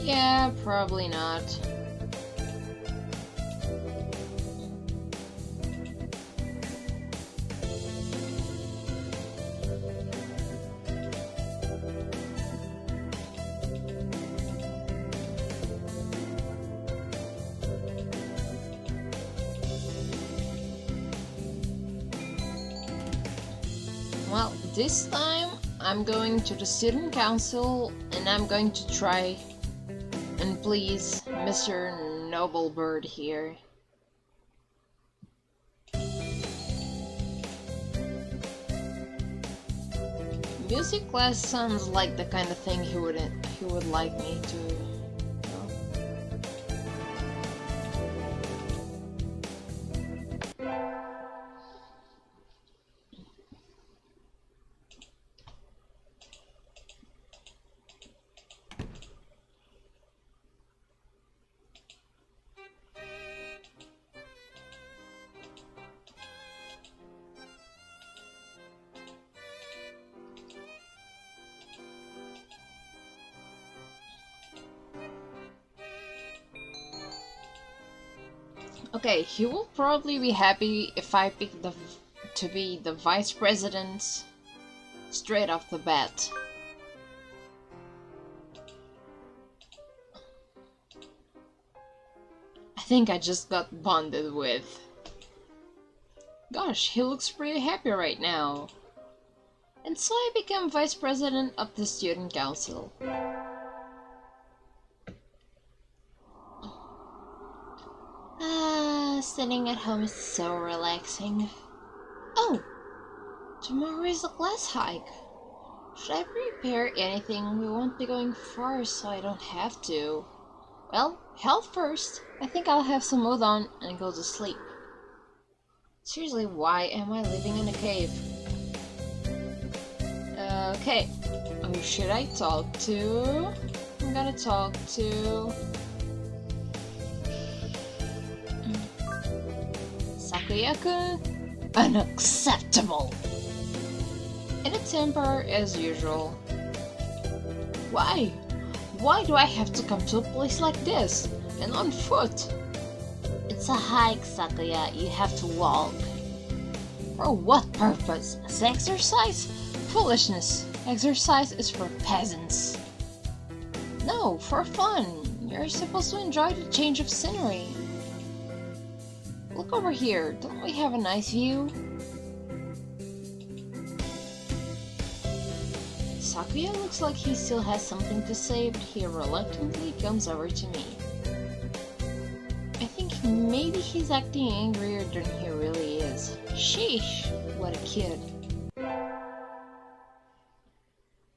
Yeah, probably not. Well, this time I'm going to the student council and I'm going to try and please Mr. Noblebird here. Music class sounds like the kind of thing he would like me to. Okay, he will probably be happy if I pick to be the vice president straight off the bat. I think I just got bonded with. Gosh, he looks pretty happy right now. And so I became vice president of the student council. Sitting at home is so relaxing. Oh, tomorrow is a class hike. Should I prepare anything? We won't be going far, so I don't have to. Well, health first. I think I'll have some udon and go to sleep. Seriously, why am I living in a cave? Okay. Who should I talk to? I'm gonna talk to Sakuya-kun? Unacceptable! In a temper as usual. Why? Why do I have to come to a place like this? And on foot? It's a hike, Sakuya. You have to walk. For what purpose? As exercise? Foolishness. Exercise is for peasants. No, for fun. You're supposed to enjoy the change of scenery. Look over here. Don't we have a nice view? Sakuya looks like he still has something to say, but he reluctantly comes over to me. I think maybe he's acting angrier than he really is. Sheesh, what a kid.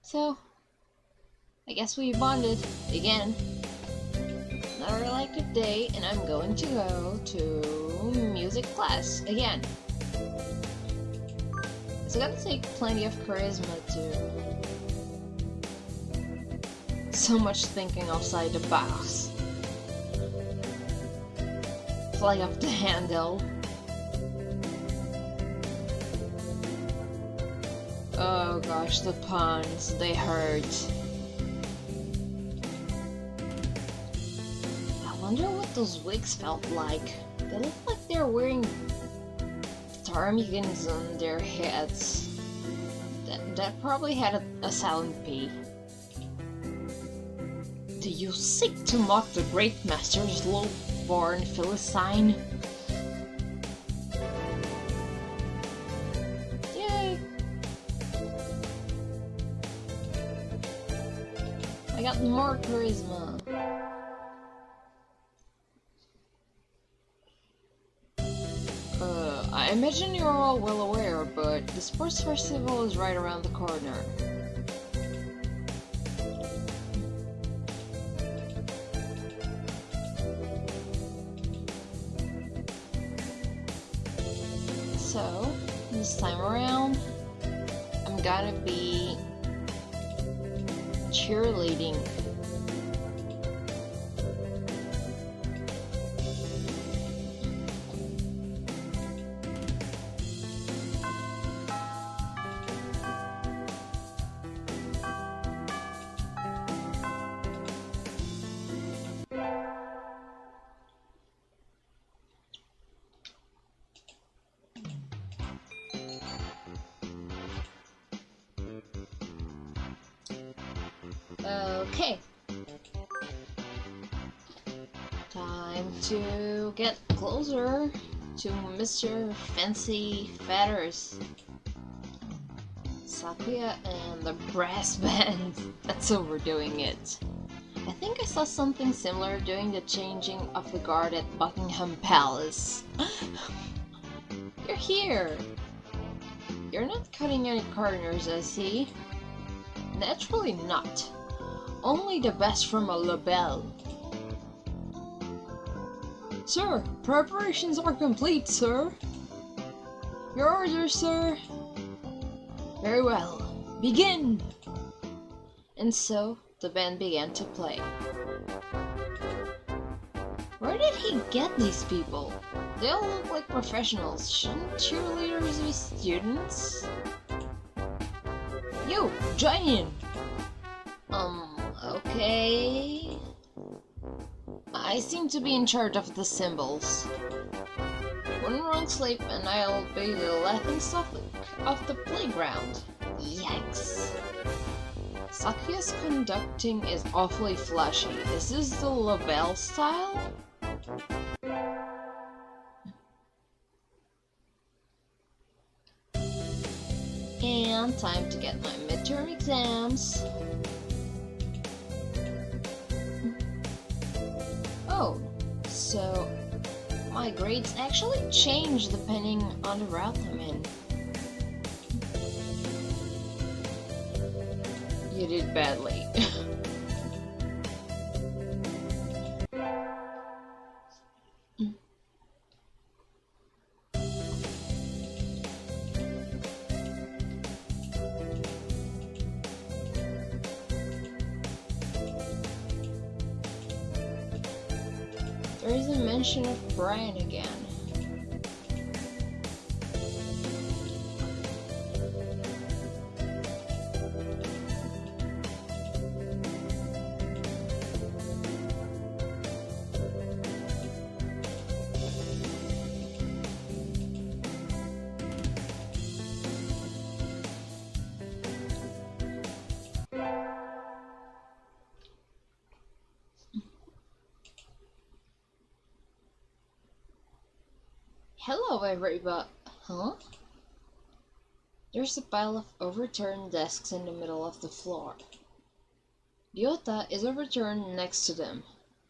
So, I guess we bonded again. Another elective day, and I'm going to go to music class again. It's gonna take plenty of charisma to. So much thinking outside the box. Fly off the handle. Oh gosh, the puns, they hurt. I wonder what those wigs felt like. They look like they're wearing ptarmigans on their heads. That probably had a silent P. Do you seek to mock the great master's low-born Philistine? Yay! I got more charisma. I imagine you're all well aware, but the sports festival is right around the corner. So, this time around, I'm gonna be cheerleading. Okay. Time to get closer to Mr. Fancy Feathers. Sakuya and the brass band. That's overdoing it. I think I saw something similar during the changing of the guard at Buckingham Palace. You're here! You're not cutting any corners, I see. Naturally not. Only the best from a labelle. Sir, preparations are complete, sir. Your orders, sir. Very well. Begin! And so, the band began to play. Where did he get these people? They all look like professionals. Shouldn't cheerleaders be students? You, join in! Okay... I seem to be in charge of the symbols. One wrong slip and I'll be the laughingstock of the playground. Yikes. Sakuya's conducting is awfully flashy. Is this the labelle style? And time to get my midterm exams. Oh, so my grades actually change depending on the route I'm in. You did badly. There is a mention of Brian again. Hello, everybody. Huh? There's a pile of overturned desks in the middle of the floor. Ryota is overturned next to them.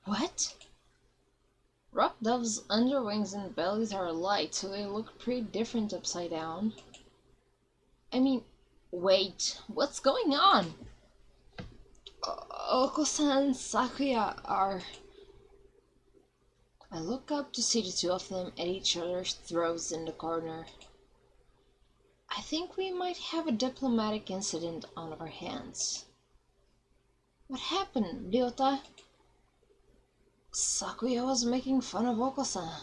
What? Rock doves' underwings and bellies are light, so they look pretty different upside down. I mean, wait, what's going on? Oko-san and Sakuya are... I look up to see the two of them at each other's throats in the corner. I think we might have a diplomatic incident on our hands. What happened, Ryota? Sakuya was making fun of Oko-san.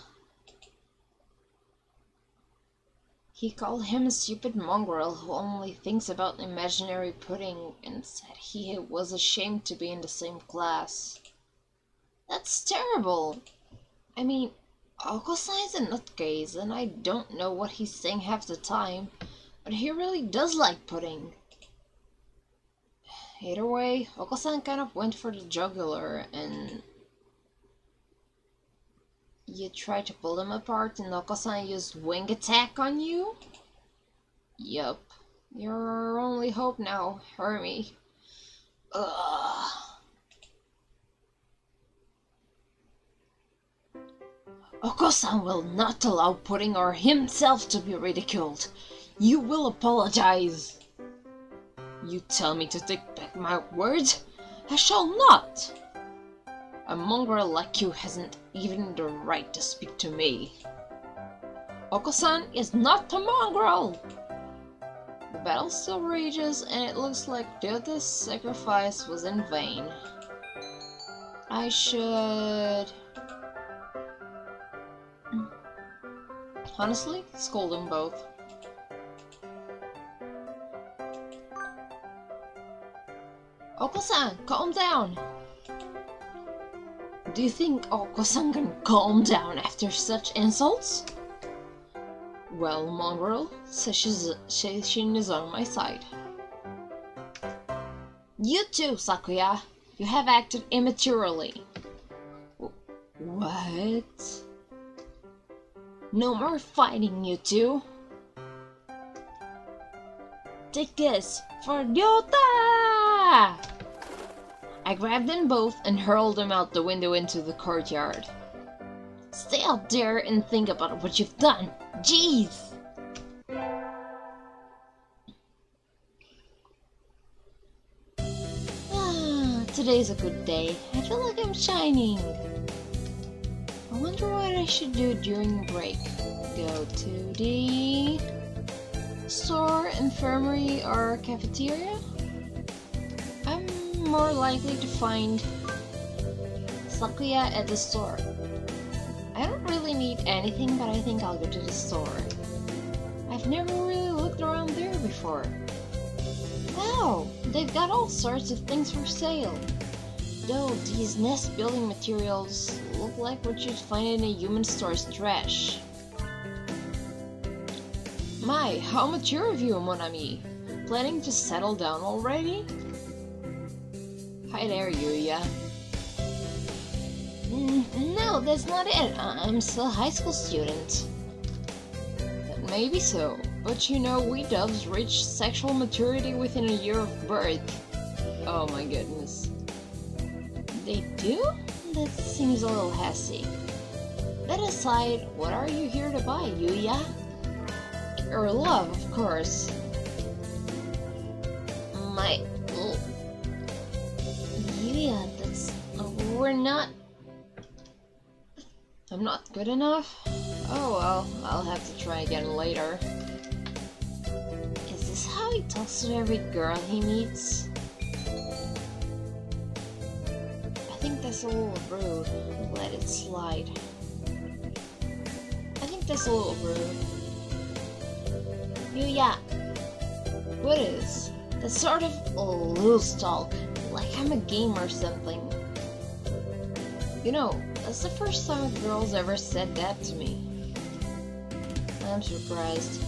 He called him a stupid mongrel who only thinks about imaginary pudding and said he was ashamed to be in the same class. That's terrible! I mean, Oko-san is a nutcase, and I don't know what he's saying half the time, but he really does like pudding. Either way, Oko-san kind of went for the jugular, and you tried to pull them apart, and Oko-san used wing attack on you? Yup. You're our only hope now, Hermy. Ugh. Oko-san will not allow pudding or himself to be ridiculed. You will apologize. You tell me to take back my word? I shall not. A mongrel like you hasn't even the right to speak to me. Oko-san is not a mongrel! The battle still rages, and it looks like Ryota's sacrifice was in vain. I should... honestly, scold them both. Oko-san, calm down! Do you think Oko-san can calm down after such insults? Well, mongrel, Sesshin is on my side. You too, Sakuya. You have acted immaturely. What? No more fighting, you two. Take this for Ryota! I grabbed them both and hurled them out the window into the courtyard. Stay out there and think about what you've done. Jeez! Today's a good day. I feel like I'm shining. I wonder what I should do during break. Go to the store, infirmary, or cafeteria? I'm more likely to find Sakuya at the store. I don't really need anything, but I think I'll go to the store. I've never really looked around there before. Wow, they've got all sorts of things for sale. Though these nest building materials look like what you'd find in a human store's trash. My, how mature of you, mon ami. Planning to settle down already? Hi there, Yuuya. No, that's not it. I'm still a high school student. Maybe so, but you know, we doves reach sexual maturity within a year of birth. Oh my goodness. They do? That seems a little hasty. That aside, what are you here to buy, Yuuya? Your love, of course. My... Yuuya, that's... we're not... I'm not good enough? Oh well, I'll have to try again later. Is this how he talks to every girl he meets? I think that's a little rude. Let it slide. I think that's a little rude. Yuuya! What is? That's sort of loose talk, like I'm a game or something. You know, that's the first time a girl's ever said that to me. I'm surprised.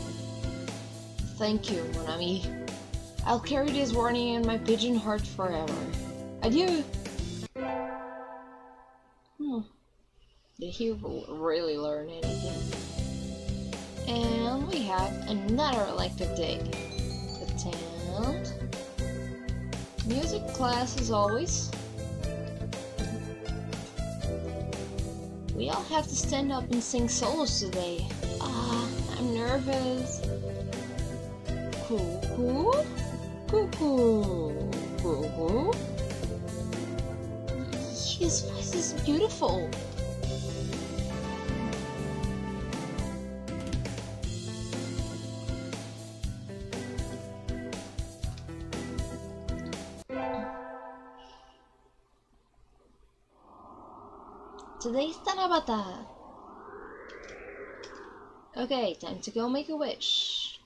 Thank you, mon ami. I'll carry this warning in my pigeon heart forever. Adieu! Did he really learn anything? And we have another elective day. Attend. Music class as always. We all have to stand up and sing solos today. I'm nervous. Cuckoo? Cuckoo? Cuckoo? His voice is beautiful. Today's Tanabata. Okay, time to go make a wish.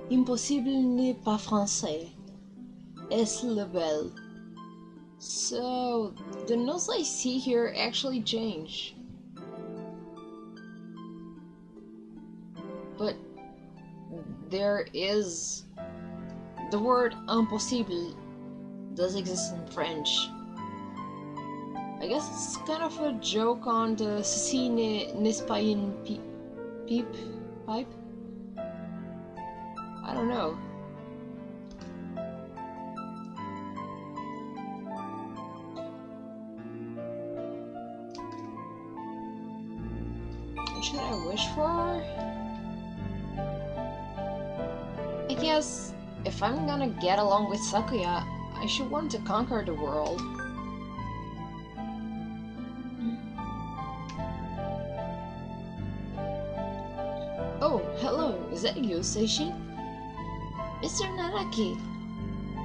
Impossible n'est pas français. Est le bel. So, the notes I see here actually change. But there is... the word impossible does exist in French. I guess it's kind of a joke on the ceci n'est pas une pipe? I don't know. What should I wish for? I guess if I'm gonna get along with Sakuya, I should want to conquer the world. Oh, hello, is that you, Seishi? Mr. Nanaki!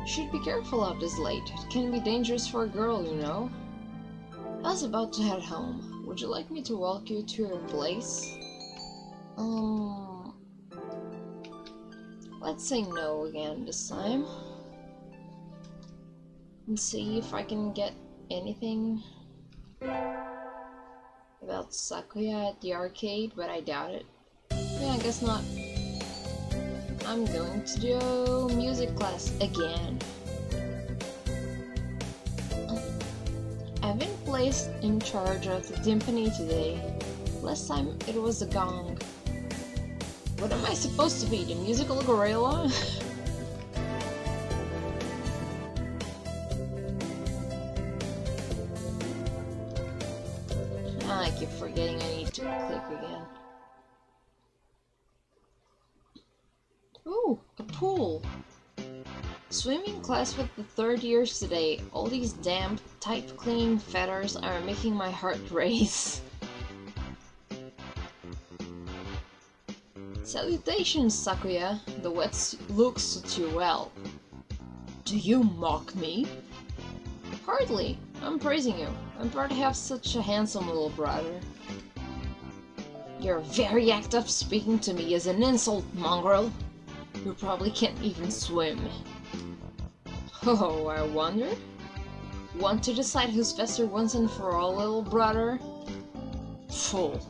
Should be careful out this late. It can be dangerous for a girl, you know. I was about to head home. Would you like me to walk you to your place? Let's say no again this time. And see if I can get anything. About Sakuya at the arcade, but I doubt it. Yeah, I guess not. I'm going to do music class again. I've been placed in charge of the timpani today. Last time it was the gong. What am I supposed to be, the musical gorilla? I keep forgetting I need to click again. Ooh, a pool! Swimming class with the third years today. All these damp, tight clean feathers are making my heart race. Salutations, Sakuya. The wetsuit suits you well. Do you mock me? Hardly. I'm praising you. I'm proud to have such a handsome little brother. Your very act of speaking to me is an insult, mongrel. You probably can't even swim. Oh, I wonder? Want to decide who's faster once and for all, little brother? Fool.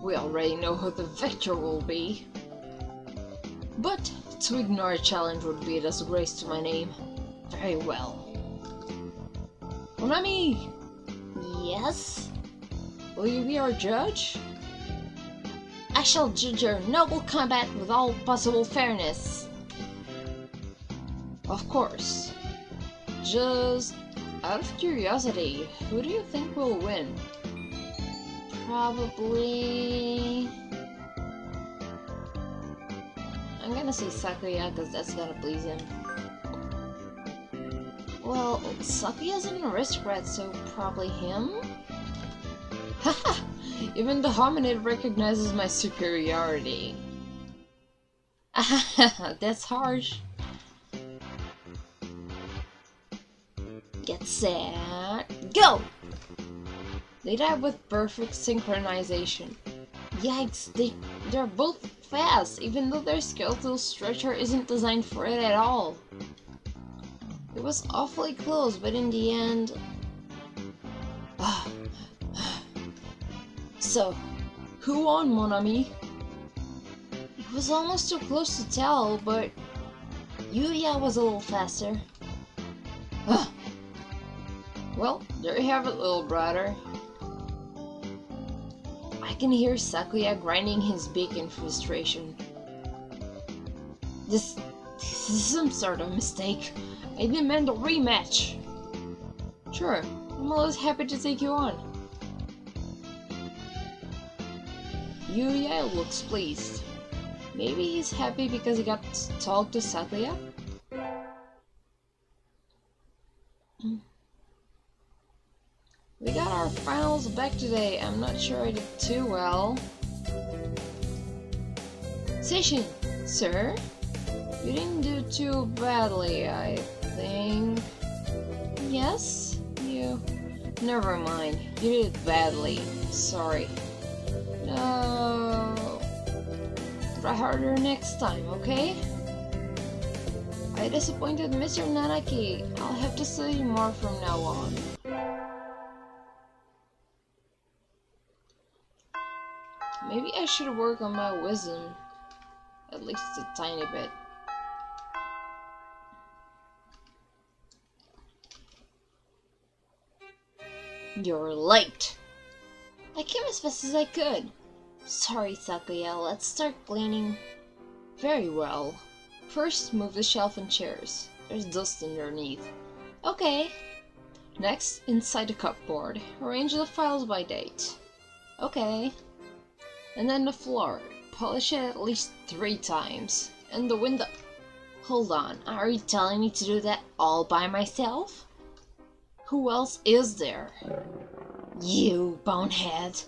We already know who the victor will be. But to ignore a challenge would be a disgrace to my name. Very well. Monami! Yes? Will you be our judge? I shall judge your noble combat with all possible fairness. Of course. Just out of curiosity, who do you think will win? Probably... I'm gonna say Sakuya because that's gonna please him. Well, Sakuya's an aristocrat, so probably him? Haha! Even the hominid recognizes my superiority. That's harsh. Get set, go! They dive with perfect synchronization. Yikes, they're both fast, even though their skeletal structure isn't designed for it at all. It was awfully close, but in the end... So, who won, mon ami? It was almost too close to tell, but Yuuya was a little faster. Well, there you have it, little brother. I can hear Sakuya grinding his beak in frustration. This is some sort of mistake. I demand a rematch. Sure, I'm always happy to take you on. Yuuya looks pleased. Maybe he's happy because he got to talk to Sakuya? We got our finals back today. I'm not sure I did too well. Seishin, sir? You didn't do too badly, I think. Yes? You... Never mind. You did it badly. Sorry. No... Try harder next time, okay? I disappointed Mr. Nanaki. I'll have to study more from now on. Maybe I should work on my wisdom. At least a tiny bit. You're late! I came as fast as I could. Sorry, Sakuya, let's start cleaning. Very well. First, move the shelf and chairs. There's dust underneath. Okay. Next, inside the cupboard, arrange the files by date. Okay. And then the floor. Polish it at least 3 times. And the window... Hold on, are you telling me to do that all by myself? Who else is there? You, bonehead.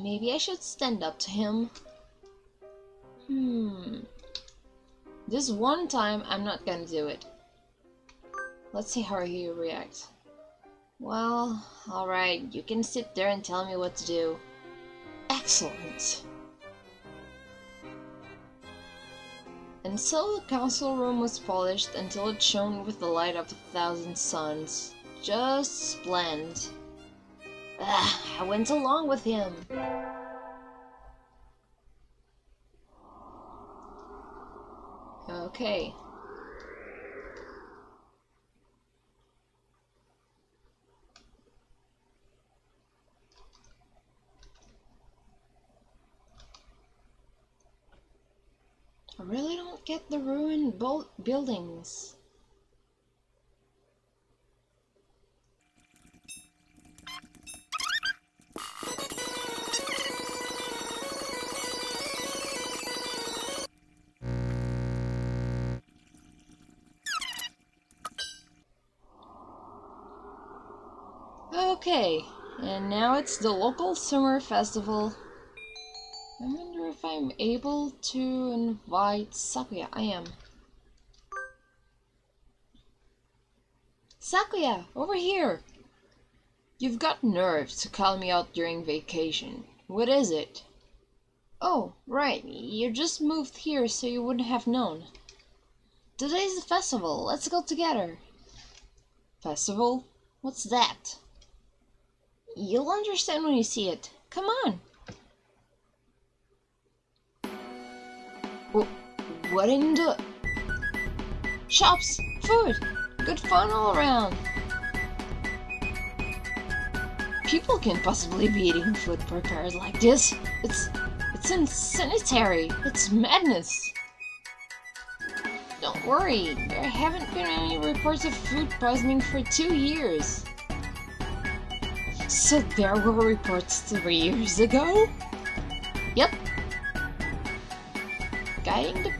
Maybe I should stand up to him. This one time, I'm not gonna do it. Let's see how he reacts. Well, alright, you can sit there and tell me what to do. Excellent. And so the council room was polished until it shone with the light of 1,000 suns. Just splendid. I went along with him. Okay. I really don't get the ruined buildings. Okay, and now it's the local summer festival. I wonder if I'm able to invite Sakuya. I am. Sakuya, over here! You've got nerve to call me out during vacation. What is it? Oh, right, you just moved here so you wouldn't have known. Today's the festival, let's go together. Festival? What's that? You'll understand when you see it. Come on! What in the... Shops! Food! Good fun all around! People can't possibly be eating food prepared like this. It's insanitary. It's madness. Don't worry, there haven't been any reports of food poisoning for 2 years. So there were reports 3 years ago? Yep. Guiding the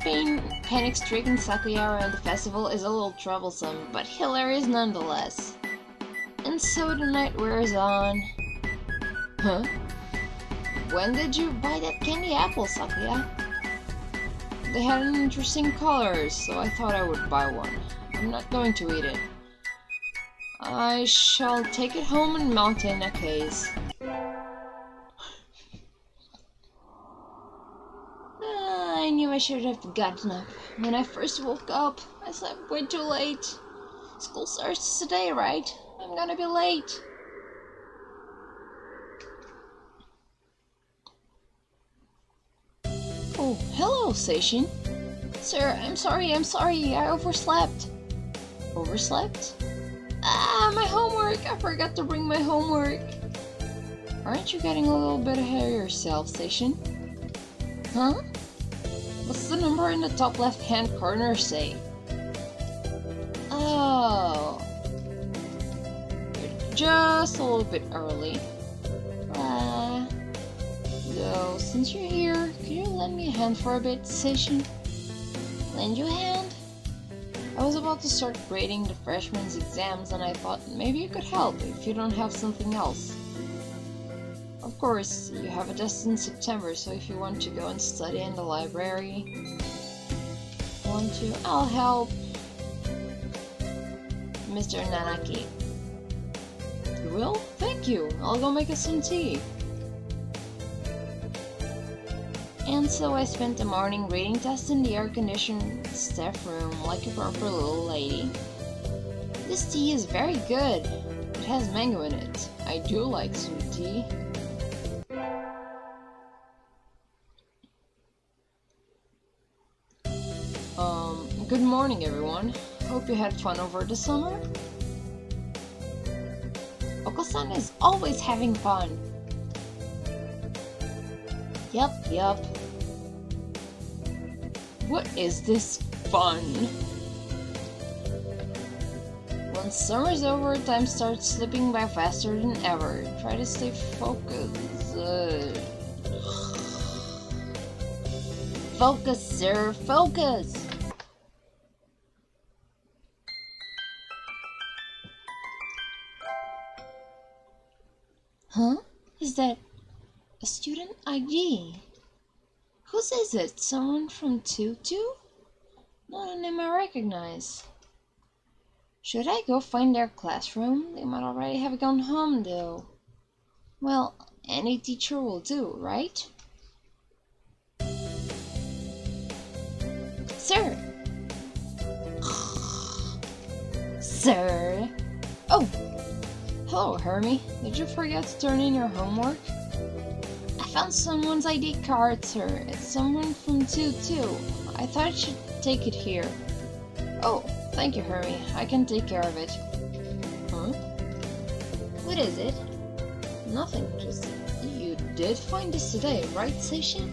panic-stricken Sakuya around the festival is a little troublesome, but hilarious nonetheless. And so the night wears on. Huh? When did you buy that candy apple, Sakuya? They had an interesting color, so I thought I would buy one. I'm not going to eat it. I shall take it home and mount it in a case. I knew I should have gotten up. When I first woke up, I slept way too late. School starts today, right? I'm gonna be late. Oh, hello, Seishin. Sir, I'm sorry, I overslept. Overslept? Ah, my homework! I forgot to bring my homework. Aren't you getting a little bit ahead of yourself, Seishin? Huh? What's the number in the top left-hand corner say? Oh. You're just a little bit early. So, since you're here, could you lend me a hand for a bit, Seishin? Lend you a hand? I was about to start grading the freshmen's exams and I thought maybe you could help if you don't have something else. Of course, you have a test in September, so if you want to go and study in the library, I'll help. Mr. Nanaki. You will? Thank you. I'll go make us some tea. And so I spent the morning reading test in the air-conditioned staff room like a proper little lady. This tea is very good. It has mango in it. I do like sweet tea. Good morning, everyone. Hope you had fun over the summer. Oko-san is always having fun. Yup. What is this fun? Once summer's over, time starts slipping by faster than ever. Try to stay focused. Focus, sir, focus! Huh? Is that a student ID? Whose is it? Someone from Tutu? Not a name I recognize. Should I go find their classroom? They might already have gone home, though. Well, any teacher will do, right? Sir! Sir! Oh! Hello, Hermy. Did you forget to turn in your homework? I found someone's ID card, sir. It's someone from 2-2. I thought I should take it here. Oh, thank you, Hermy. I can take care of it. Huh? What is it? Nothing, just... You did find this today, right, Seishin?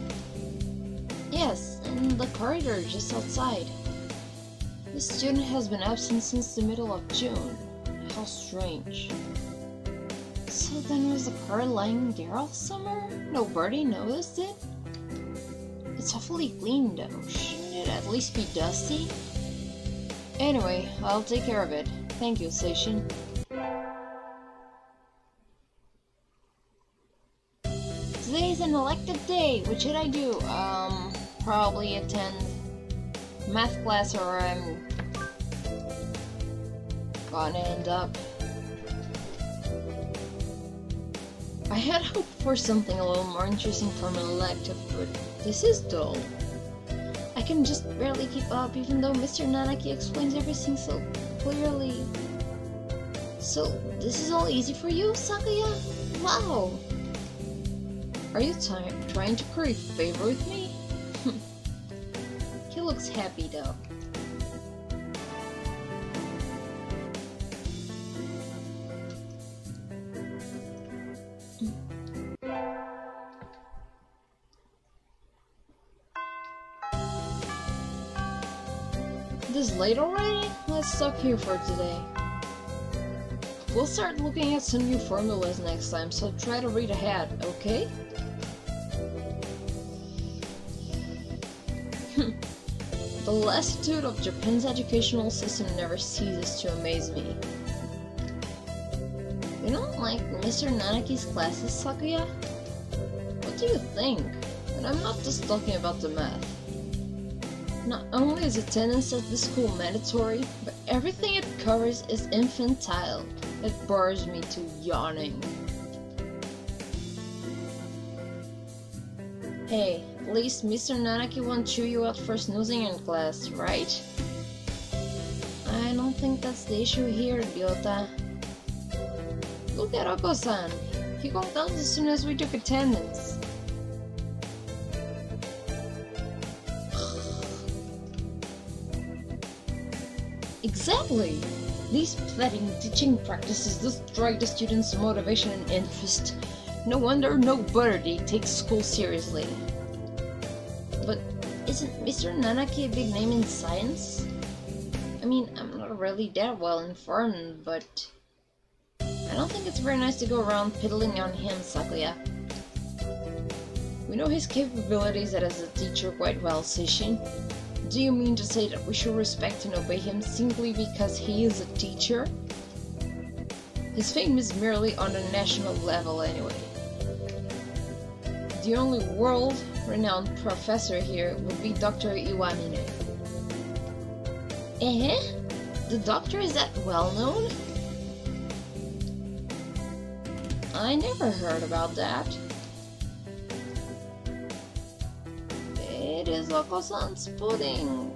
Yes, in the corridor just outside. This student has been absent since the middle of June. How strange. So then was the card lying there all summer? Nobody noticed it? It's awfully clean though. Shouldn't it at least be dusty? Anyway, I'll take care of it. Thank you, Seishin. Today is an elective day. What should I do? Probably attend math class, or I'm gonna end up... I had hoped for something a little more interesting from an elective, but this is dull. I can just barely keep up, even though Mr. Nanaki explains everything so clearly. So, this is all easy for you, Sakuya? Wow! Are you trying to curry favor with me? He looks happy though. This late already? Let's stop here for today. We'll start looking at some new formulas next time, so try to read ahead, okay? The lassitude of Japan's educational system never ceases to amaze me. You don't like Mr. Nanaki's classes, Sakuya? What do you think? And I'm not just talking about the math. Not only is attendance at the school mandatory, but everything it covers is infantile. It bores me to yawning. Hey, at least Mr. Nanaki won't chew you out for snoozing in class, right? I don't think that's the issue here, Ryota. Look at Oko-san. He got out as soon as we took attendance. Exactly! These pathetic teaching practices destroy the students' motivation and interest. No wonder nobody takes school seriously. But isn't Mr. Nanaki a big name in science? I mean, I'm not really that well informed, but I don't think it's very nice to go around piddling on him, Sakuya. We know his capabilities as a teacher quite well, Seishin. Do you mean to say that we should respect and obey him simply because he is a teacher? His fame is merely on a national level anyway. The only world-renowned professor here would be Dr. Iwamine. Eh? The doctor is that well-known? I never heard about that. It is Oko-san's pudding.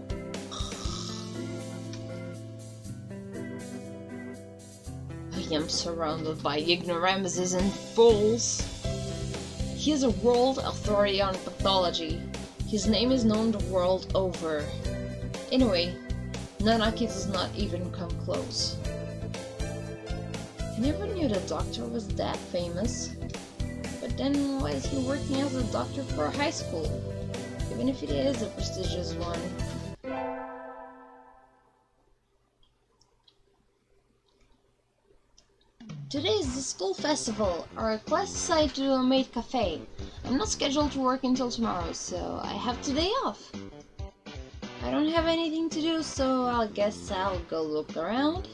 I am surrounded by ignoramuses and fools. He is a world authority on pathology. His name is known the world over. Anyway, Nanaki does not even come close. I never knew the doctor was that famous. But then why is he working as a doctor for a high school? Even if it is a prestigious one. Today is the school festival. Our class decided to do a maid cafe. I'm not scheduled to work until tomorrow, so I have today off. I don't have anything to do, so I guess I'll go look around.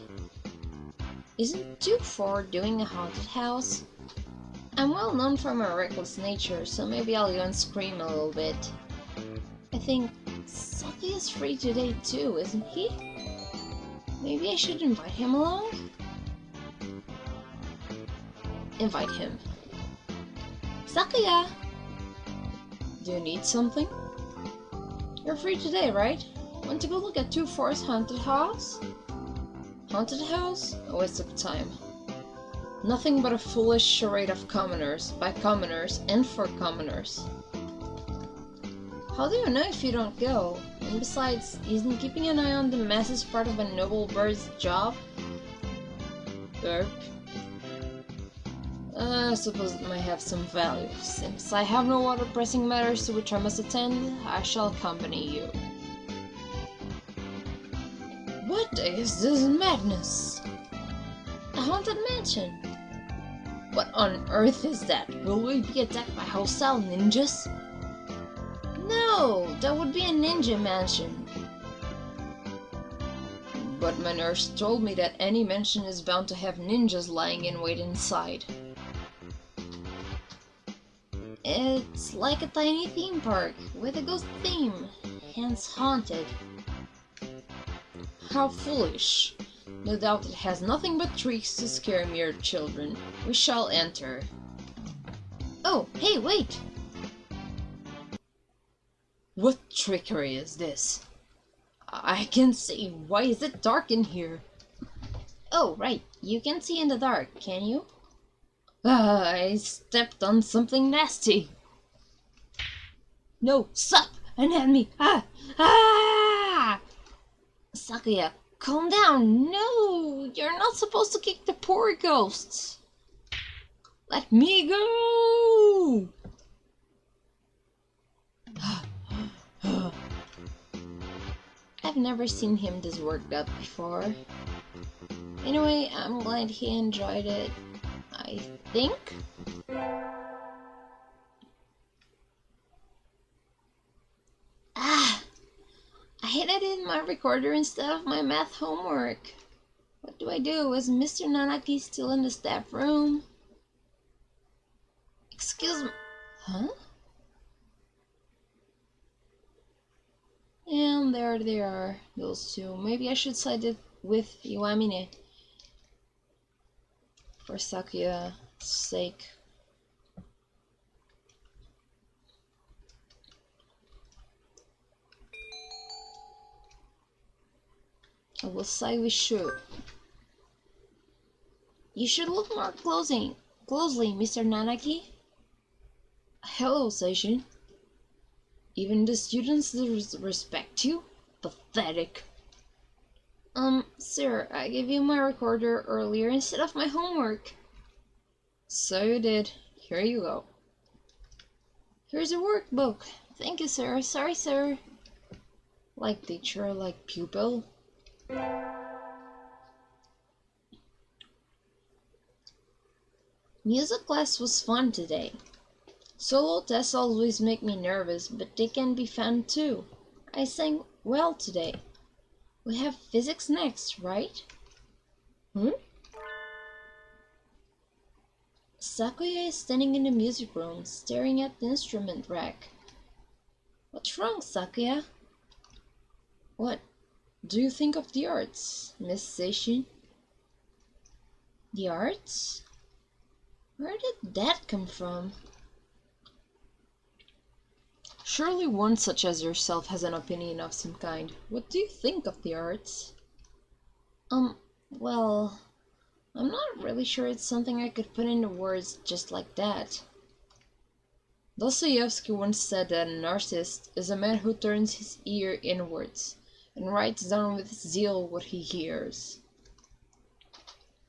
Isn't 2-4 doing a haunted house? I'm well known for my reckless nature, so maybe I'll go and scream a little bit. I think Sakuya is free today too, isn't he? Maybe I should invite him along? Invite him. Sakuya! Do you need something? You're free today, right? Want to go look at 2-4's haunted house? Haunted house? A waste of time. Nothing but a foolish charade of commoners, by commoners, and for commoners. How do you know if you don't go? And besides, isn't keeping an eye on the masses part of a noble bird's job? Burp. I suppose it might have some value. Since I have no other pressing matters to which I must attend, I shall accompany you. What is this madness? A haunted mansion. What on earth is that? Will we be attacked by hostile ninjas? No, that would be a ninja mansion. But my nurse told me that any mansion is bound to have ninjas lying in wait inside. It's like a tiny theme park with a ghost theme, hence haunted. How foolish. No doubt it has nothing but tricks to scare mere children. We shall enter. Oh, hey, wait! What trickery is this? I can't see. Why is it dark in here? Oh, right. You can see in the dark, can you? I stepped on something nasty. No, stop! An enemy! Ah! Sakuya, calm down! No! You're not supposed to kick the poor ghosts! Let me go! I've never seen him this worked up before. Anyway, I'm glad he enjoyed it. I think? Ah! I hid it in my recorder instead of my math homework. What do I do? Is Mr. Nanaki still in the staff room? Excuse me. Huh? And there they are, those two. Maybe I should side it with Iwamine. For Sakuya's sake. I will say we should. You should look more closely, Mr. Nanaki. Hello, Seishin. Even the students respect you? Pathetic. Sir, I gave you my recorder earlier instead of my homework. So you did. Here you go. Here's your workbook. Thank you, sir. Sorry, sir. Like teacher, like pupil. Music class was fun today. Solo tests always make me nervous, but they can be fun too. I sang well today. We have physics next, right? Sakuya is standing in the music room, staring at the instrument rack. What's wrong, Sakuya? What do you think of the arts, Miss Seishin? The arts? Where did that come from? Surely one such as yourself has an opinion of some kind. What do you think of the arts? Well, I'm not really sure it's something I could put into words just like that. Dostoevsky once said that an artist is a man who turns his ear inwards and writes down with zeal what he hears.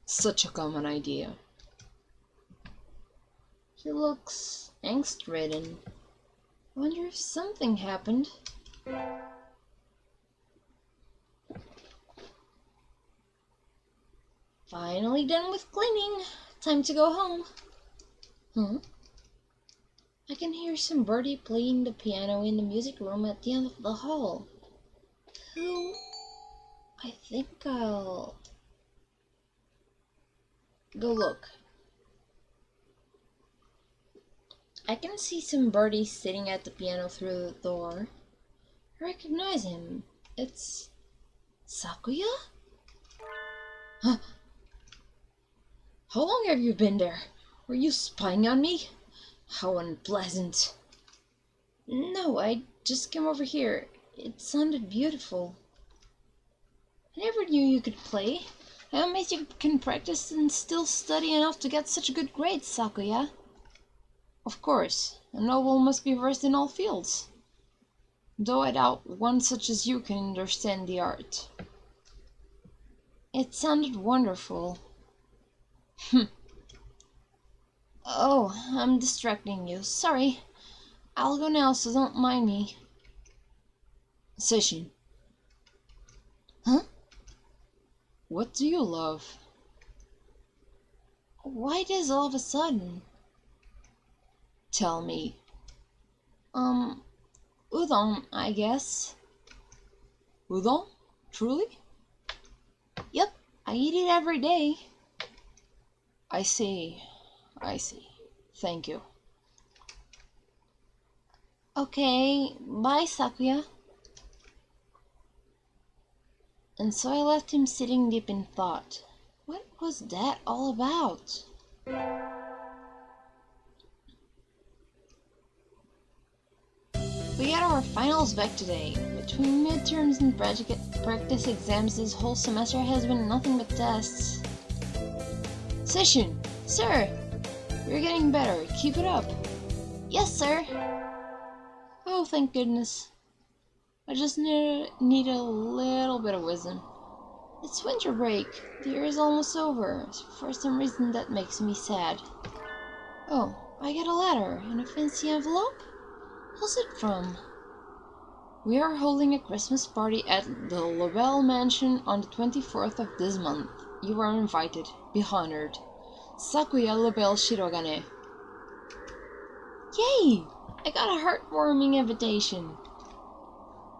Such a common idea. He looks angst-ridden. I wonder if something happened. Finally done with cleaning. Time to go home. I can hear some birdie playing the piano in the music room at the end of the hall. I think I'll go look. I can see some birdie sitting at the piano through the door. I recognize him. It's Sakuya? Huh? How long have you been there? Were you spying on me? How unpleasant. No, I just came over here. It sounded beautiful. I never knew you could play. I'm amazed you can practice and still study enough to get such good grades, Sakuya. Of course, a noble must be versed in all fields. Though I doubt one such as you can understand the art. It sounded wonderful. Oh, I'm distracting you. Sorry. I'll go now, so don't mind me. Session. Huh? What do you love? Why this all of a sudden? Tell me. Udon, I guess. Udon? Truly? Yep, I eat it every day. I see. Thank you. Okay, bye, Sakuya. And so I left him sitting deep in thought. What was that all about? We got our finals back today. Between midterms and practice exams, this whole semester has been nothing but tests. Session! Sir! You're getting better. Keep it up. Yes, sir. Oh, thank goodness. I just need a little bit of wisdom. It's winter break. The year is almost over. For some reason that makes me sad. Oh, I get a letter in a fancy envelope? Who's it from? We are holding a Christmas party at the Lobel Mansion on the 24th of this month. You are invited. Be honored. Sakuya Lobel Shirogane. Yay! I got a heartwarming invitation.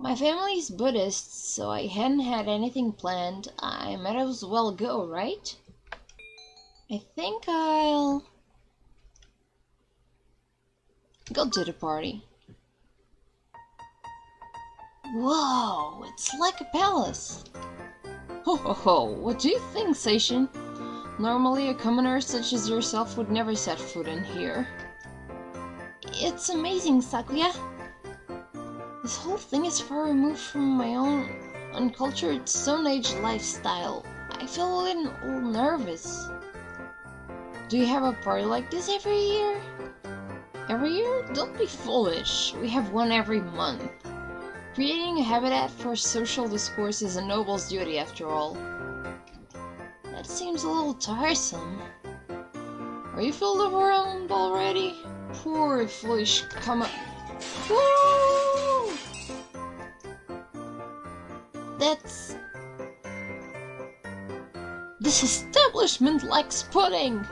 My family is Buddhist, so I hadn't had anything planned. I might as well go, right? I think I'll go to the party. Whoa, it's like a palace. Ho ho ho, what do you think, Seishin? Normally a commoner such as yourself would never set foot in here. It's amazing, Sakuya. This whole thing is far removed from my own uncultured Stone Age lifestyle. I feel a little nervous. Do you have a party like this every year? Every year? Don't be foolish. We have one every month. Creating a habitat for social discourse is a noble's duty, after all. That seems a little tiresome. Are you filled overwhelmed already? Poor foolish Woo! This establishment likes pudding!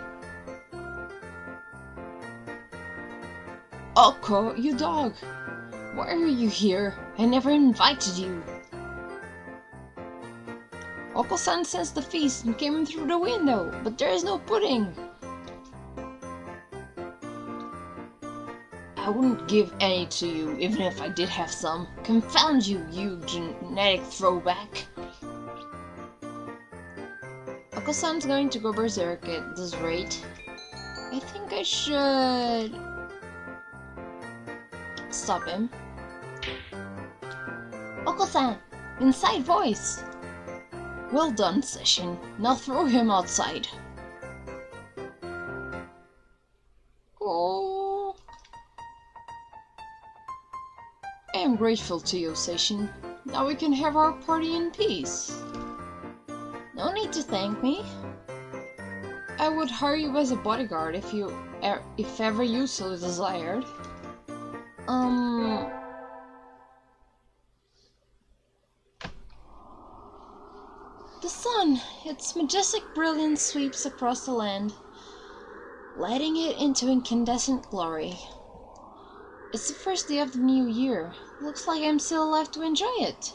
Oko, you dog! Why are you here? I never invited you. Oko-san sensed the feast and came in through the window, but there is no pudding. I wouldn't give any to you, even if I did have some. Confound you, you genetic throwback. Oko-san's going to go berserk at this rate. I think I should stop him. Oko-san, inside voice. Well done, Session. Now throw him outside. Oh. I am grateful to you, Session. Now we can have our party in peace. No need to thank me. I would hire you as a bodyguard if ever you so desired. The sun, its majestic brilliance sweeps across the land, lighting it into incandescent glory. It's the first day of the new year. Looks like I'm still alive to enjoy it.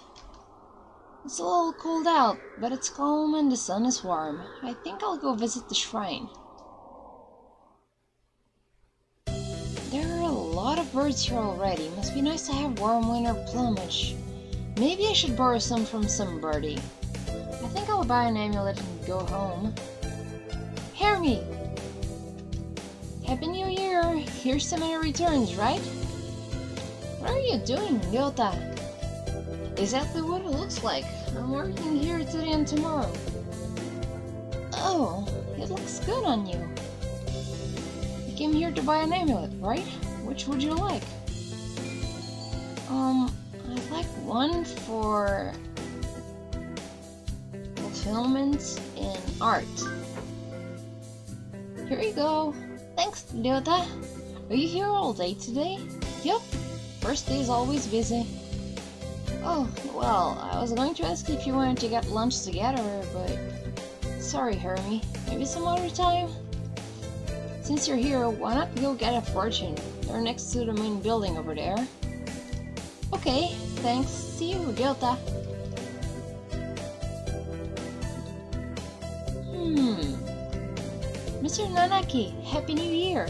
It's a little cold out, but it's calm and the sun is warm. I think I'll go visit the shrine. There are a lot of birds here already. Must be nice to have warm winter plumage. Maybe I should borrow some from some birdie. I think I'll buy an amulet and go home. Hermy! Happy New Year! Here's so many returns, right? What are you doing, Ryota? Exactly what it looks like. I'm working here today and tomorrow. Oh, it looks good on you. You came here to buy an amulet, right? Which would you like? I'd like one for fulfillment in art. Here you go. Thanks, Ryota. Are you here all day today? Yup. First day is always busy. Oh, well, I was going to ask if you wanted to get lunch together, but... Sorry, Hermy. Maybe some other time? Since you're here, why not go get a fortune? They're next to the main building over there. Okay, thanks. See you, Ryota. Mr. Nanaki, Happy New Year!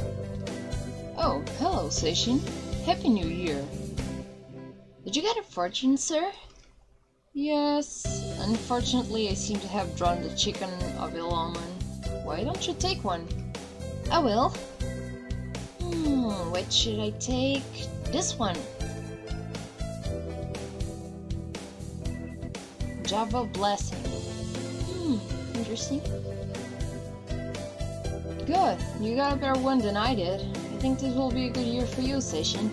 Oh, hello, Seishin. Happy New Year. Did you get a fortune, sir? Yes. Unfortunately, I seem to have drawn the chicken of a lawman. Why don't you take one? I will. Which should I take? This one. Java Blessing. Interesting. Good. You got a better one than I did. I think this will be a good year for you, Seishin.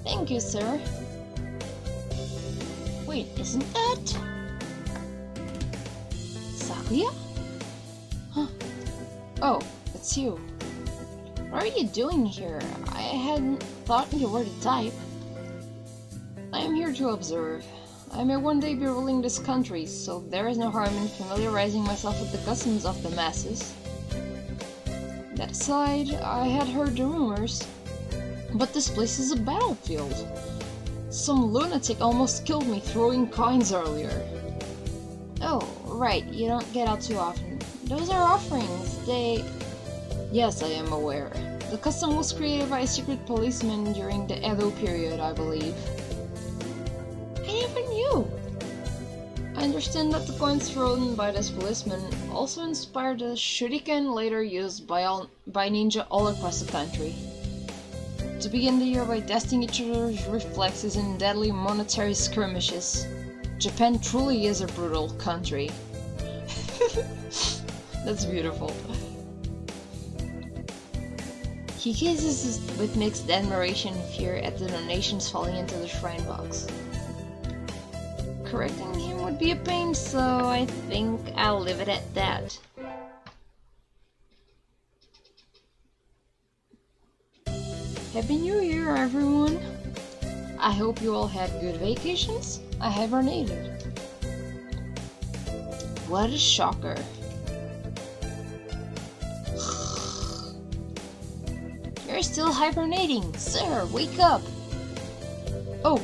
Thank you, sir. Wait, isn't that... Sakuya? Huh. Oh, it's you. What are you doing here? I hadn't thought you were the type. I am here to observe. I may one day be ruling this country, so there is no harm in familiarizing myself with the customs of the masses. That aside, I had heard the rumors. But this place is a battlefield. Some lunatic almost killed me throwing coins earlier. Oh, right, you don't get out too often. Those are offerings, they... Yes, I am aware. The custom was created by a secret policeman during the Edo period, I believe. I never knew! I understand that the coins thrown by this policeman also inspired the shuriken later used by ninja all across the country. To begin the year by testing each other's reflexes in deadly monetary skirmishes. Japan truly is a brutal country. That's beautiful. He gazes with mixed admiration and fear at the donations falling into the shrine box. Correcting him would be a pain, so I think I'll leave it at that. Happy New Year, everyone! I hope you all had good vacations. I hibernated. What a shocker. You're still hibernating! Sir, wake up! Oh,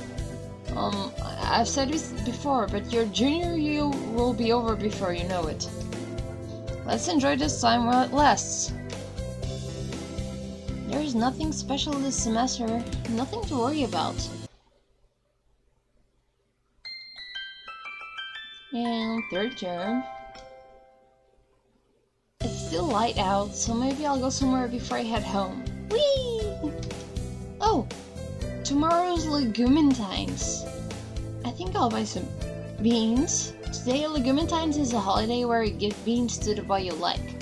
I've said this before, but your junior year will be over before you know it. Let's enjoy this time while it lasts. There's nothing special this semester, nothing to worry about. And third term. It's still light out, so maybe I'll go somewhere before I head home. Whee! Oh, tomorrow's Legumintines. I think I'll buy some beans. Today, Legumintines is a holiday where you give beans to the boy you like.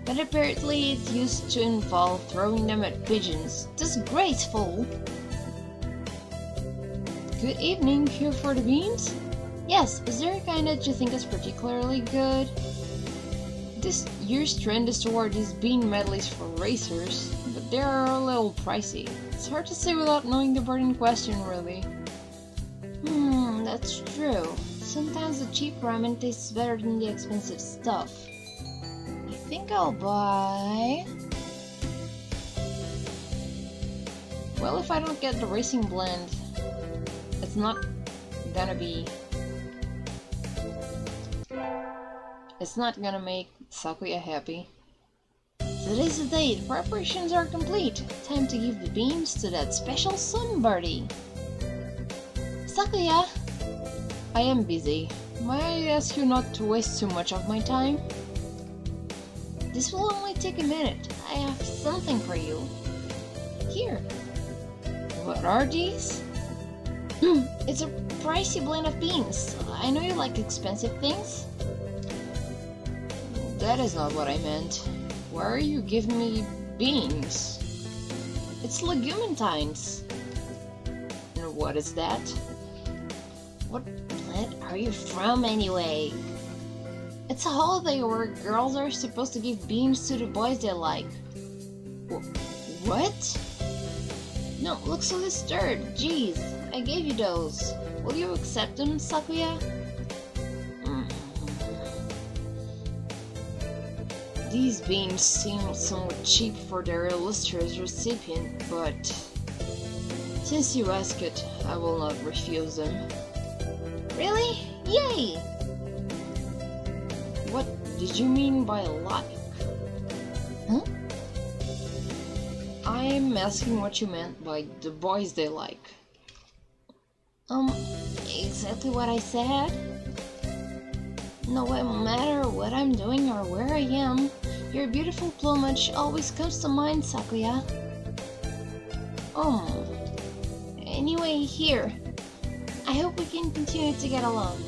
But apparently it used to involve throwing them at pigeons. Disgraceful! Good evening, here for the beans? Yes, is there a kind that you think is particularly good? This year's trend is toward these bean medleys for racers, but they are a little pricey. It's hard to say without knowing the bird in question, really. That's true. Sometimes the cheap ramen tastes better than the expensive stuff. I think I'll buy... Well, if I don't get the racing blend, it's not gonna be... It's not gonna make Sakuya happy. Today's the day, the preparations are complete. Time to give the beans to that special somebody. Sakuya! I am busy. May I ask you not to waste too much of my time? This will only take a minute. I have something for you. Here. What are these? It's a pricey blend of beans. I know you like expensive things. That is not what I meant. Why are you giving me beans? It's Legumantines. And what is that? What planet are you from anyway? It's a holiday where girls are supposed to give beans to the boys they like. What? No, look so disturbed. Jeez, I gave you those. Will you accept them, Sakuya? These beans seem somewhat cheap for their illustrious recipient, but since you ask it, I will not refuse them. Really? Yay! What did you mean by like? Huh? I'm asking what you meant by the boys they like. Exactly what I said. No matter what I'm doing or where I am, your beautiful plumage always comes to mind, Sakuya. Anyway, here. I hope we can continue to get along.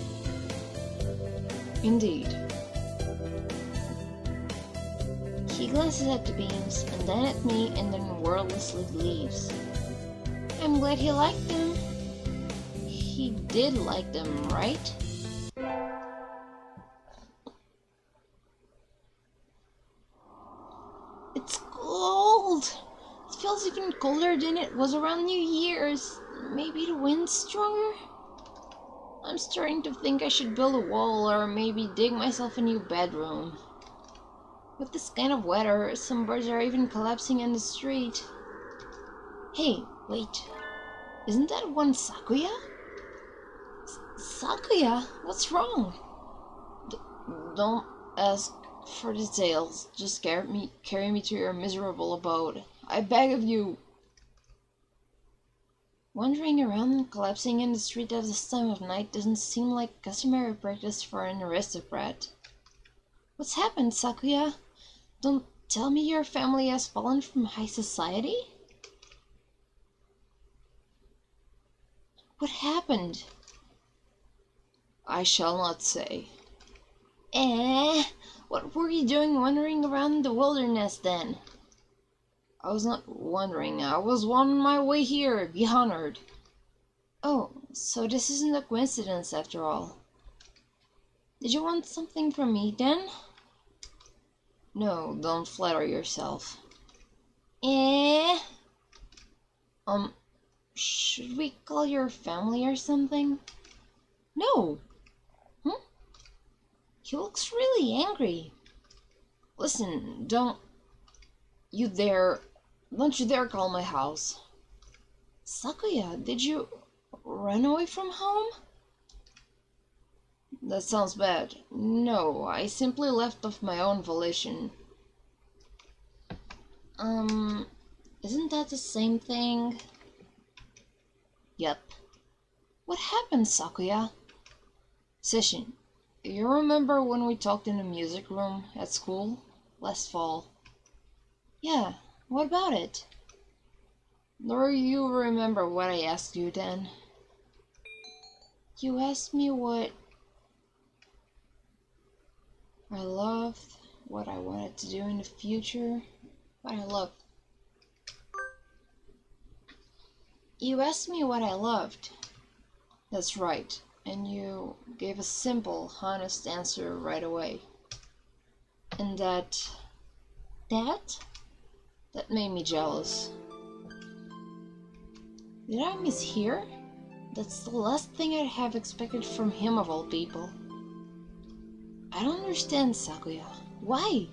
Indeed. He glances at the beans, and then at me, and then wordlessly leaves. I'm glad he liked them. He did like them, right? It's cold! It feels even colder than it was around New Year's. Maybe the wind's stronger? I'm starting to think I should build a wall or maybe dig myself a new bedroom. With this kind of weather, some birds are even collapsing in the street. Hey, wait. Isn't that one Sakuya? Sakuya? What's wrong? Don't ask for details. Just carry me to your miserable abode. I beg of you. Wandering around and collapsing in the street at this time of night doesn't seem like customary practice for an aristocrat. What's happened, Sakuya? Don't tell me your family has fallen from high society? What happened? I shall not say. What were you doing wandering around the wilderness then? I was not wandering, I was on my way here, be honored. Oh, so this isn't a coincidence after all. Did you want something from me then? No, don't flatter yourself. Should we call your family or something? No. He looks really angry. Listen, don't you dare call my house. Sakuya, did you run away from home? That sounds bad. No, I simply left of my own volition. Isn't that the same thing? Yep. What happened, Sakuya? Session. You remember when we talked in the music room at school last fall? Yeah, what about it? Do you remember what I asked you then? You asked me what I loved, what I wanted to do in the future, what I loved. You asked me what I loved. That's right, and you gave a simple, honest answer right away. And that made me jealous. Did I mishear? That's the last thing I'd have expected from him of all people. I don't understand, Sakuya. Why?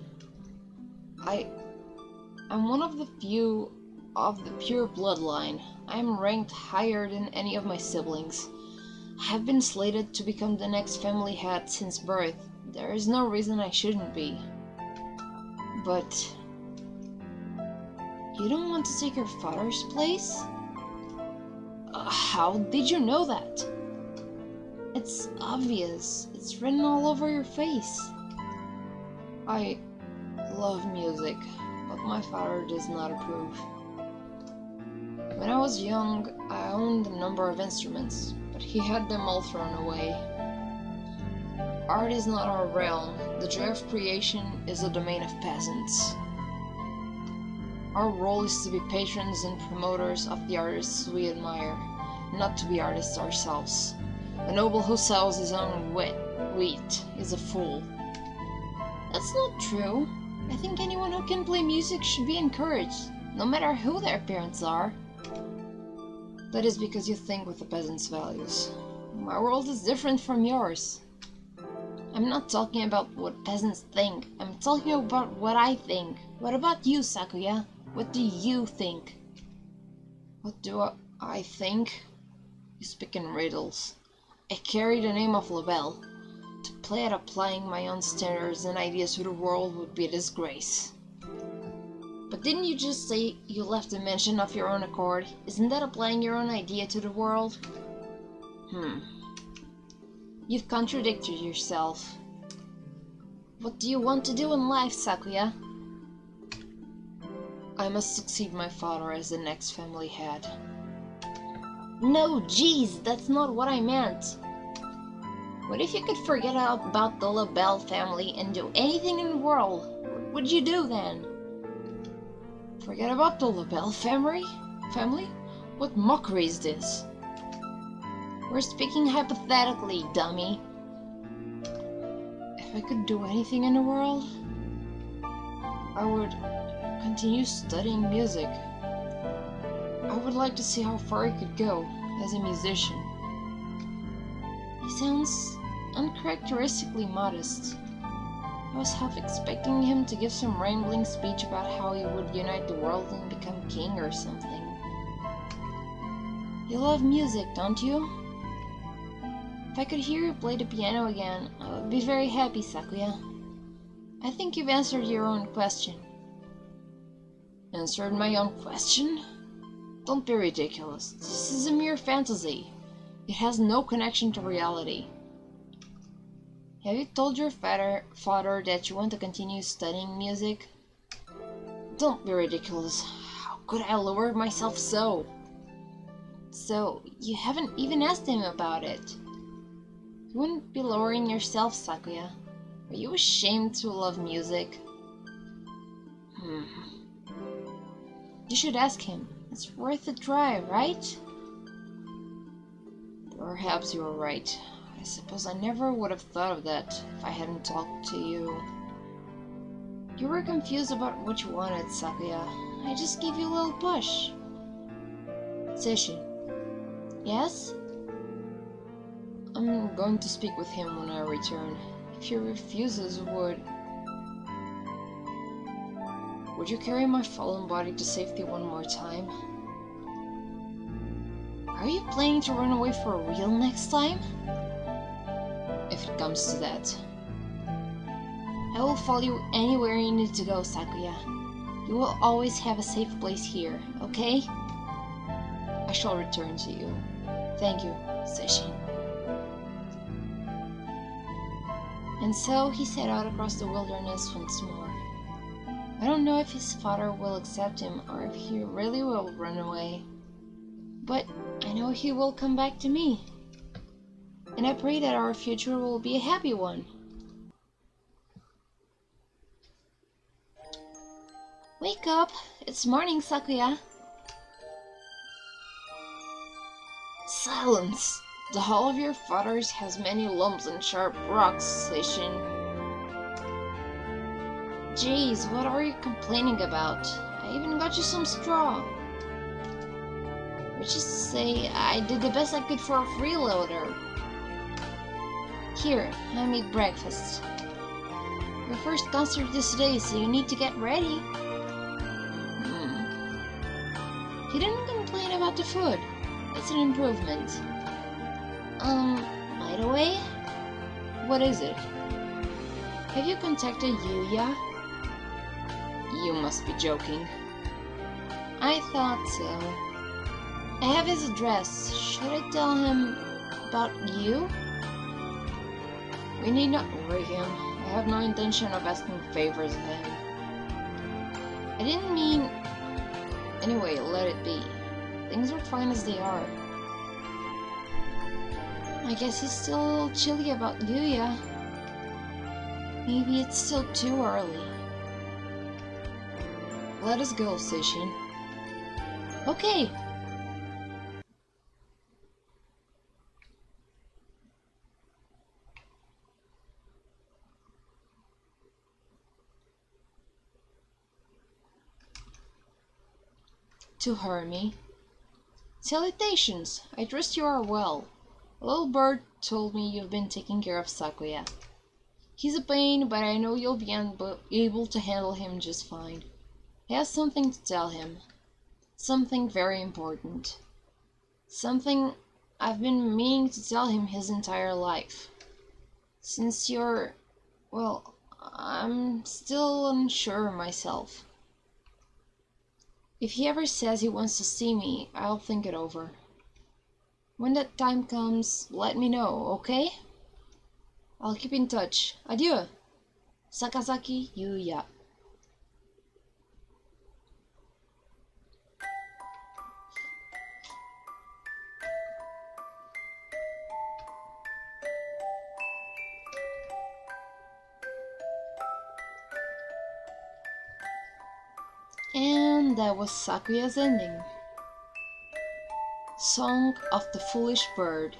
I'm one of the few of the pure bloodline. I'm ranked higher than any of my siblings. I have been slated to become the next family head since birth. There is no reason I shouldn't be. But you don't want to take your father's place? How did you know that? It's obvious. It's written all over your face. I love music, but my father does not approve. When I was young, I owned a number of instruments, but he had them all thrown away. Art is not our realm. The joy of creation is a domain of peasants. Our role is to be patrons and promoters of the artists we admire, not to be artists ourselves. A noble who sells his own wheat is a fool. That's not true. I think anyone who can play music should be encouraged, no matter who their parents are. That is because you think with the peasant's values. My world is different from yours. I'm not talking about what peasants think. I'm talking about what I think. What about you, Sakuya? What do you think? What do I think? You speak in riddles. I carry the name of Labelle. To play at applying my own standards and ideas to the world would be a disgrace. But didn't you just say you left the mansion of your own accord? Isn't that applying your own idea to the world? You've contradicted yourself. What do you want to do in life, Sakuya? I must succeed my father as the next family head. No, geez, that's not what I meant. What if you could forget about the Labelle family and do anything in the world? What would you do then? Forget about the Labelle family? What mockery is this? We're speaking hypothetically, dummy. If I could do anything in the world, I would continue studying music. I would like to see how far I could go as a musician. He sounds uncharacteristically modest. I was half expecting him to give some rambling speech about how he would unite the world and become king or something. You love music, don't you? If I could hear you play the piano again, I would be very happy, Sakuya. I think you've answered your own question. Answered my own question? Don't be ridiculous. This is a mere fantasy. It has no connection to reality. Have you told your father that you want to continue studying music? Don't be ridiculous. How could I lower myself so? So, you haven't even asked him about it. You wouldn't be lowering yourself, Sakuya. Are you ashamed to love music? You should ask him. It's worth a try, right? Perhaps you're right. I suppose I never would have thought of that if I hadn't talked to you. You were confused about what you wanted, Sakuya. I just gave you a little push. Seishi. Yes? I'm going to speak with him when I return. If he refuses, would you carry my fallen body to safety one more time? Are you planning to run away for real next time? If it comes to that. I will follow you anywhere you need to go, Sakuya. You will always have a safe place here, okay? I shall return to you. Thank you, Seishi. And so he set out across the wilderness once more. I don't know if his father will accept him or if he really will run away. But I know he will come back to me. And I pray that our future will be a happy one. Wake up! It's morning, Sakuya. Silence! The hall of your fathers has many lumps and sharp rocks, Seishin. Jeez, what are you complaining about? I even got you some straw. Which is to say, I did the best I could for a freeloader. Here, I made breakfast. Your first concert is today, so you need to get ready. He didn't complain about the food. It's an improvement. By the way, what is it? Have you contacted Yuuya? You must be joking. I thought so. I have his address. Should I tell him about you? We need not worry him. I have no intention of asking favors of him. I didn't mean... Anyway, let it be. Things are fine as they are. I guess he's still a little chilly about Yuuya. Maybe it's still too early. Let us go, Session. Okay. To Hermy. Salutations! I trust you are well. A little bird told me you've been taking care of Sakuya. He's a pain, but I know you'll be able to handle him just fine. I have something to tell him. Something very important. Something I've been meaning to tell him his entire life. Since you're... well, I'm still unsure myself. If he ever says he wants to see me, I'll think it over. When that time comes, let me know, okay? I'll keep in touch. Adieu! Sakazaki Yuuya. And that was Sakuya's ending. Song of the Foolish Bird.